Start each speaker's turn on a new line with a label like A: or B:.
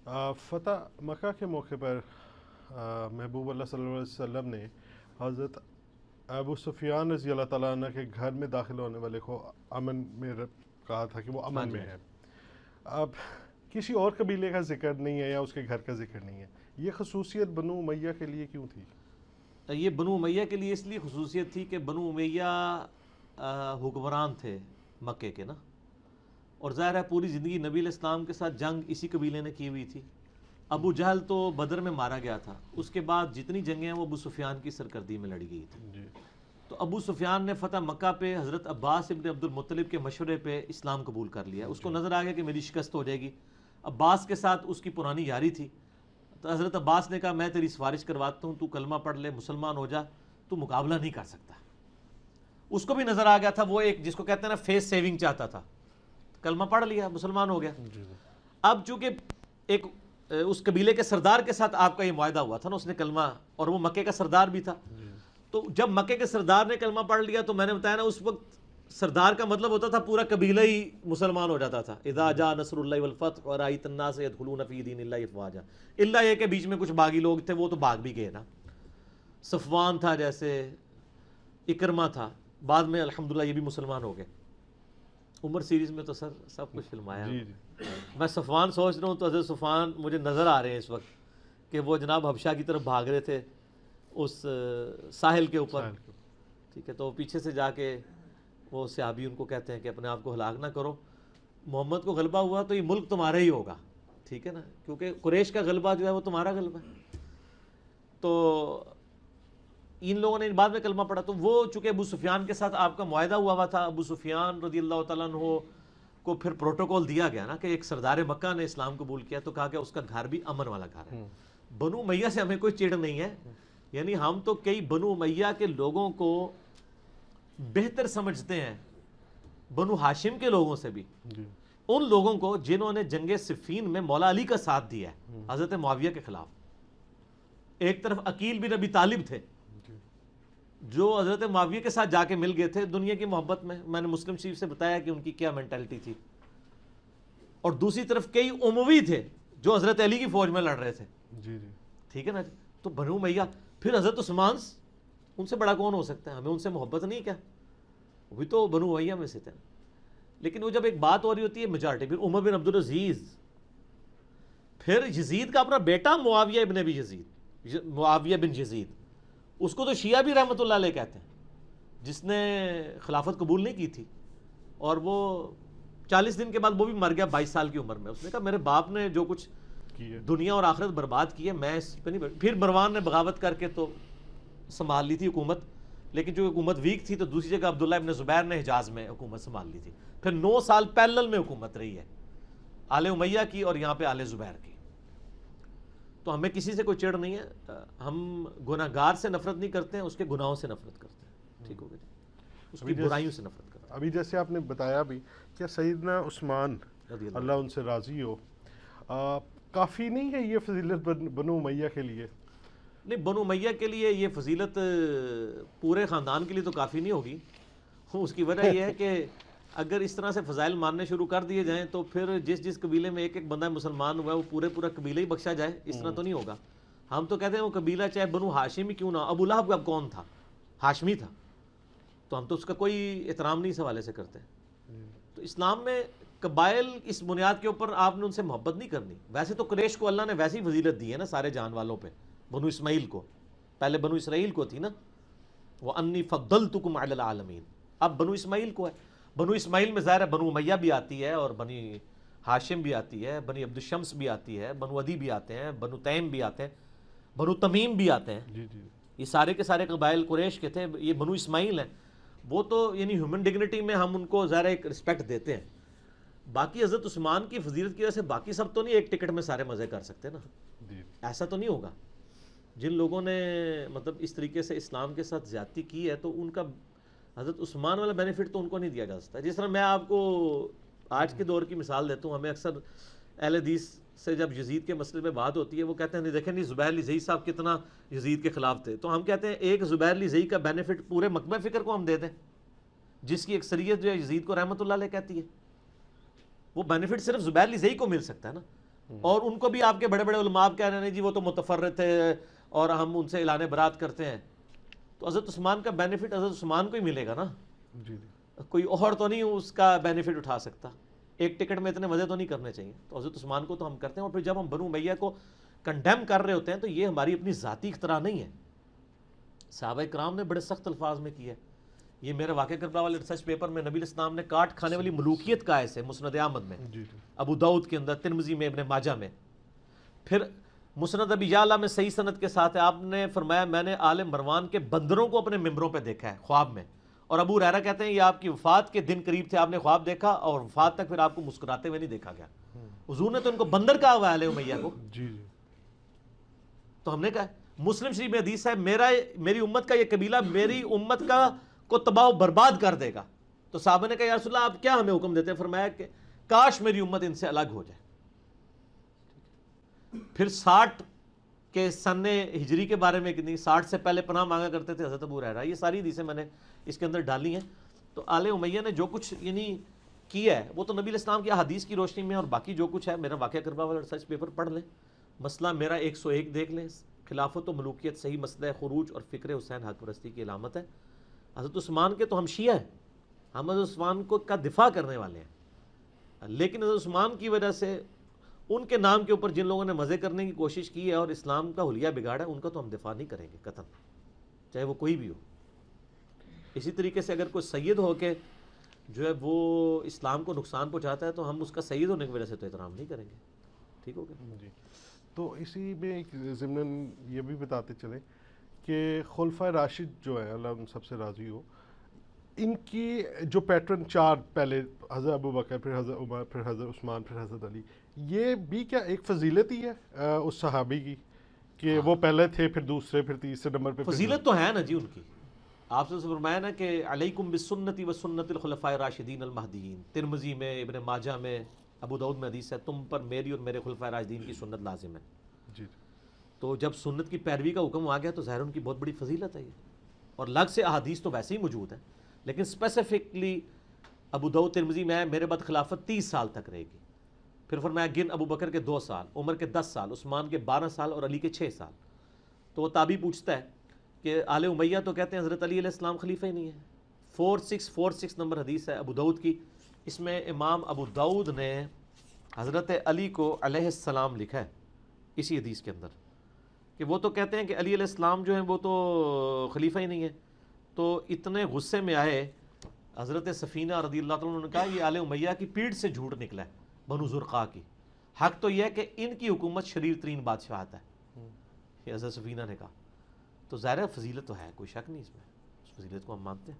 A: فتح مکہ کے موقع پر محبوب اللہ صلی اللہ علیہ وسلم نے حضرت ابو سفیان رضی اللہ تعالیٰ عنہ کے گھر میں داخل ہونے والے کو امن میں کہا تھا کہ وہ امن میں ہے. اب کسی اور قبیلے کا ذکر نہیں ہے یا اس کے گھر کا ذکر نہیں ہے. یہ خصوصیت بنو امیہ کے لیے کیوں تھی؟
B: یہ بنو امیہ کے لیے اس لیے خصوصیت تھی کہ بنو امیہ حکمران تھے مکے کے نا، اور ظاہر ہے پوری زندگی نبی علیہ السلام کے ساتھ جنگ اسی قبیلے نے کی ہوئی تھی. ابو جہل تو بدر میں مارا گیا تھا، اس کے بعد جتنی جنگیں ہیں وہ ابو سفیان کی سرکردی میں لڑی گئی تھی.
A: جی.
B: تو ابو سفیان نے فتح مکہ پہ حضرت عباس ابن عبد المطلب کے مشورے پہ اسلام قبول کر لیا. اس کو نظر آ گیا کہ میری شکست ہو جائے گی. عباس کے ساتھ اس کی پرانی یاری تھی، تو حضرت عباس نے کہا میں تیری سفارش کرواتا ہوں، تو کلمہ پڑھ لے، مسلمان ہو جا، تو مقابلہ نہیں کر سکتا. اس کو بھی نظر آ گیا تھا، وہ ایک جس کو کہتے ہیں نا فیس سیونگ چاہتا تھا، کلمہ پڑھ لیا، مسلمان ہو گیا. اب چونکہ ایک اس قبیلے کے سردار کے ساتھ آپ کا یہ معاہدہ ہوا تھا نا، اس نے کلمہ، اور وہ مکے کا سردار بھی تھا. تو جب مکے کے سردار نے کلمہ پڑھ لیا تو میں نے بتایا نا اس وقت سردار کا مطلب ہوتا تھا پورا قبیلہ ہی مسلمان ہو جاتا تھا. اذا جاء نصر اللہ والفتح ورأیت الناس يدخلون فی دین اللہ افواجا، الا یہ کہ بیچ میں کچھ باغی لوگ تھے وہ تو بھاگ بھی گئے نا. صفوان تھا، جیسے اکرمہ تھا، بعد میں الحمدللہ یہ بھی مسلمان ہو گئے. عمر سیریز میں تو سب کچھ فلمایا. میں صفوان سوچ رہا ہوں تو حضرت صفوان مجھے نظر آ رہے ہیں اس وقت کہ وہ جناب حبشہ کی طرف بھاگ رہے تھے اس ساحل کے اوپر. ٹھیک ہے، تو پیچھے سے جا کے وہ صحابی ان کو کہتے ہیں کہ اپنے آپ کو ہلاک نہ کرو، محمد کو غلبہ ہوا تو یہ ملک تمہارا ہی ہوگا. ٹھیک ہے نا، کیونکہ قریش کا غلبہ جو ہے وہ تمہارا غلبہ ہے. تو ان لوگوں نے بعد میں کلمہ پڑھا. تو وہ چونکہ ابو سفیان کے ساتھ آپ کا معاہدہ ہوا تھا، ابو سفیان رضی اللہ تعالیٰ عنہ کو پھر پروٹوکول دیا گیا نا کہ ایک سردار مکہ نے اسلام قبول کیا تو کہا کہ اس کا گھر بھی امن والا گھر ہے. بنو امیہ سے ہمیں کوئی چڑ نہیں ہے، یعنی ہم تو کئی بنو امیہ کے لوگوں کو بہتر سمجھتے ہیں بنو ہاشم کے لوگوں سے بھی. ان لوگوں کو جنہوں نے جنگ صفین میں مولا علی کا ساتھ دیا ہے حضرت معاویہ کے خلاف. ایک طرف عقیل بن ابی طالب تھے جو حضرت معاویہ کے ساتھ جا کے مل گئے تھے دنیا کی محبت میں. میں نے مسلم شریف سے بتایا کہ ان کی کیا مینٹلٹی تھی. اور دوسری طرف کئی اموی تھے جو حضرت علی کی فوج میں لڑ رہے تھے. ٹھیک ہے نا جی. تو بنو امیہ، پھر حضرت عثمان، ان سے بڑا کون ہو سکتا ہے؟ ہمیں ان سے محبت نہیں کیا؟ وہ بھی تو بنو امیہ میں سے تھے. لیکن وہ جب ایک بات ہو رہی ہوتی ہے میجارٹی، پھر عمر بن عبدالعزیز، پھر یزید کا اپنا بیٹا معاویہ ابن ابی یزید، معاویہ بن یزید، اس کو تو شیعہ بھی رحمۃ اللہ علیہ کہتے ہیں، جس نے خلافت قبول نہیں کی تھی. اور وہ 40 دن کے بعد وہ بھی مر گیا 22 سال کی عمر میں. اس نے کہا میرے باپ نے جو کچھ دنیا اور آخرت برباد کی ہے میں اس پہ نہیں. پھر مروان نے بغاوت کر کے تو سنبھال لی تھی حکومت، لیکن جو حکومت ویک تھی تو دوسری جگہ عبداللہ ابن زبیر نے حجاز میں حکومت سنبھال لی تھی. پھر 9 سال پیرلل میں حکومت رہی ہے آل امیہ کی اور یہاں پہ آل زبیر کی. تو ہمیں کسی سے کوئی چڑ نہیں ہے، ہم گناہ گار سے نفرت نہیں کرتے ہیں، اس کے گناہوں سے نفرت کرتے ہیں. ٹھیک ہو گیا جی، اس کی برائیوں سے نفرت کرتے ہیں.
A: ابھی جیسے آپ نے بتایا بھی کہ سیدنا عثمان اللہ ان سے راضی ہو، کافی نہیں ہے یہ فضیلت بنو امیہ کے لیے؟
B: نہیں، بنو امیہ کے لیے یہ فضیلت پورے خاندان کے لیے تو کافی نہیں ہوگی. اس کی وجہ یہ ہے کہ اگر اس طرح سے فضائل ماننے شروع کر دیے جائیں تو پھر جس قبیلے میں ایک بندہ مسلمان ہوا ہے وہ پورا قبیلہ ہی بخشا جائے، اس طرح تو نہیں ہوگا. ہم تو کہتے ہیں وہ قبیلہ چاہے بنو ہاشم ہی کیوں نہ. ابو لہب کا کون تھا؟ ہاشمی تھا، تو ہم تو اس کا کوئی احترام نہیں اس حوالے سے کرتے. تو اسلام میں قبائل اس بنیاد کے اوپر آپ نے ان سے محبت نہیں کرنی. ویسے تو قریش کو اللہ نے ویسی فضیلت دی ہے نا سارے جان والوں پہ. بنو اسماعیل کو، پہلے بنو اسرائیل کو تھی نا، وَأَنِّي فَضَّلْتُكُمْ عَلَى الْعَالَمِينَ. اب بنو اسماعیل کو ہے. بنو اسماعیل میں ظاہر ہے بنو امیہ بھی آتی ہے اور بنی ہاشم بھی آتی ہے، بنی عبد الشمس بھی آتی ہے، بنو عدی بھی آتے ہیں، بنو تیم بھی آتے ہیں، بنو تمیم بھی آتے ہیں. یہ سارے کے سارے قبائل قریش کے تھے. یہ بنو اسماعیل ہیں، وہ تو یعنی ہیومن ڈگنیٹی میں ہم ان کو ظاہر ایک رسپیکٹ دیتے ہیں. باقی حضرت عثمان کی فضیلت کی وجہ سے باقی سب تو نہیں ایک ٹکٹ میں سارے مزے کر سکتے نا. ایسا تو نہیں ہوگا. جن لوگوں نے مطلب اس طریقے سے اسلام کے ساتھ زیادتی کی ہے تو ان کا حضرت عثمان والا بینیفٹ تو ان کو نہیں دیا جا سکتا. جس طرح میں آپ کو آج کے دور کی مثال دیتا ہوں، ہمیں اکثر اہل حدیث سے جب یزید کے مسئلے میں بات ہوتی ہے وہ کہتے ہیں دیکھیں نہیں زبیر علی زئی صاحب کتنا یزید کے خلاف تھے. تو ہم کہتے ہیں ایک زبیر علی زئی کا بینیفٹ پورے مکتبہ فکر کو ہم دے دیں جس کی اکثریت جو ہے یزید کو رحمۃ اللہ علیہ کہتی ہے. وہ بینیفٹ صرف زبیر علی زئی کو مل سکتا ہے نا. اور ان کو بھی آپ کے بڑے بڑے علماء کہہ رہے ہیں جی وہ تو متفرد تھے اور ہم ان سے اعلان برات کرتے ہیں، تو حضرت عثمان کا بینیفٹ حضرت عثمان کو ہی ملے گا نا،
A: جی
B: کوئی اور تو نہیں اس کا بینیفٹ اٹھا سکتا. ایک ٹکٹ میں اتنے مزے تو نہیں کرنے چاہیے. تو حضرت عثمان کو تو ہم کرتے ہیں. اور پھر جب ہم بنو امیہ کو کنڈیم کر رہے ہوتے ہیں تو یہ ہماری اپنی ذاتی اختراع نہیں ہے، صحابہ کرام نے بڑے سخت الفاظ میں کیا ہے. یہ میرے واقع کربلا والے ریسرچ پیپر میں نبی الاسلام نے کاٹ کھانے والی ملوکیت کا ایسے مسند احمد میں،
A: جی
B: ابو داؤد کے اندر، ترمذی میں، ابن ماجہ میں. پھر مسند ابی یعلا میں صحیح سند کے ساتھ ہے، آپ نے فرمایا میں نے آل مروان کے بندروں کو اپنے ممبروں پہ دیکھا ہے خواب میں. اور ابو ہریرہ کہتے ہیں یہ آپ کی وفات کے دن قریب تھے، آپ نے خواب دیکھا اور وفات تک پھر آپ کو مسکراتے ہوئے نہیں دیکھا گیا. حضور نے تو ان کو بندر کہا ہوا ہے آل امیہ کو.
A: جی جی
B: تو ہم نے کہا مسلم شریف میں حدیث ہے میری امت کا یہ قبیلہ میری امت کا کو تباہ و برباد کر دے گا. تو صحابہ نے کہا یا رسول اللہ آپ کیا ہمیں حکم دیتے ہیں؟ فرمایا کہ کاش میری امت ان سے الگ ہو جائے. پھر 60 کے سن ہجری کے بارے میں کتنی 60 سے پہلے پناہ مانگا کرتے تھے حضرت ابو ہریرہ. یہ ساری حدیثیں میں نے اس کے اندر ڈالی ہیں. تو آل امیہ نے جو کچھ یعنی کیا ہے وہ تو نبی الاسلام کی احادیث کی روشنی میں، اور باقی جو کچھ ہے میرا واقعہ کربلا والا ریسرچ پیپر پڑھ لیں، مسئلہ میرا 101 دیکھ لیں. خلافت و ملوکیت صحیح مسئلہ خروج اور فکر حسین حق پرستی کی علامت ہے. حضرت عثمان کے تو ہم شیعہ ہیں، ہم حضرت عثمان کو کا دفاع کرنے والے ہیں، لیکن حضرت عثمان کی وجہ سے ان کے نام کے اوپر جن لوگوں نے مزے کرنے کی کوشش کی ہے اور اسلام کا حلیہ بگاڑا ہے ان کا تو ہم دفاع نہیں کریں گے قطعاً، چاہے وہ کوئی بھی ہو. اسی طریقے سے اگر کوئی سید ہو کے جو ہے وہ اسلام کو نقصان پہنچاتا ہے تو ہم اس کا سید ہونے کی وجہ سے تو احترام نہیں کریں گے. ٹھیک ہو گیا
A: جی. تو اسی میں ایک ضمن یہ بھی بتاتے چلیں کہ خلفائے راشد جو ہے اللہ ان سب سے راضی ہو، ان کی جو پیٹرن 4 پہلے حضرت ابو بکر، پھر حضرت عمر، پھر حضرت عثمان، پھر حضرت علی، یہ بھی کیا ایک فضیلت ہی ہے اس صحابی کی کہ وہ پہلے تھے پھر دوسرے پھر تیسرے نمبر پہ؟
B: فضیلت تو ہے نا جی ان کی. آپ سے فرمایا نا کہ علیکم بسنتی و سنت الخلفاء الراشدین المہدیین، ترمذی میں، ابن ماجہ میں، ابو داؤد میں حدیث ہے تم پر میری اور میرے خلفائے راشدین کی سنت لازم ہے.
A: جی
B: تو جب سنت کی پیروی کا حکم آ گیا تو ظاہر ان کی بہت بڑی فضیلت ہے یہ. اور لگ سے احادیث تو ویسے ہی موجود ہیں لیکن اسپیسیفکلی ابو داؤد ترمذی میں ہے میرے بعد خلافت 30 سال تک رہے گی. پھر فرمایا گن ابو بکر کے 2 سال، عمر کے 10 سال، عثمان کے 12 سال اور علی کے 6 سال. تو وہ تابعی پوچھتا ہے کہ آل امیہ تو کہتے ہیں حضرت علی علیہ السلام خلیفہ ہی نہیں ہے. 4646 نمبر حدیث ہے ابو داؤد کی. اس میں امام ابو داؤد نے حضرت علی کو علیہ السلام لکھا ہے اسی حدیث کے اندر کہ وہ تو کہتے ہیں کہ علی علیہ السلام جو ہیں وہ تو خلیفہ ہی نہیں ہے. تو اتنے غصے میں آئے حضرت سفینہ رضی اللہ تعالیٰ عنہ نے کہا یہ آل امیہ کی پیٹھ سے جھوٹ نکلا ہے، بنو زرقاء کی. حق تو یہ ہے کہ ان کی حکومت شریر ترین بادشاہت ہے، یہ حضرت سفینہ نے کہا. تو ظاہر فضیلت تو ہے، کوئی شک نہیں اس میں، اس فضیلت کو ہم مانتے ہیں.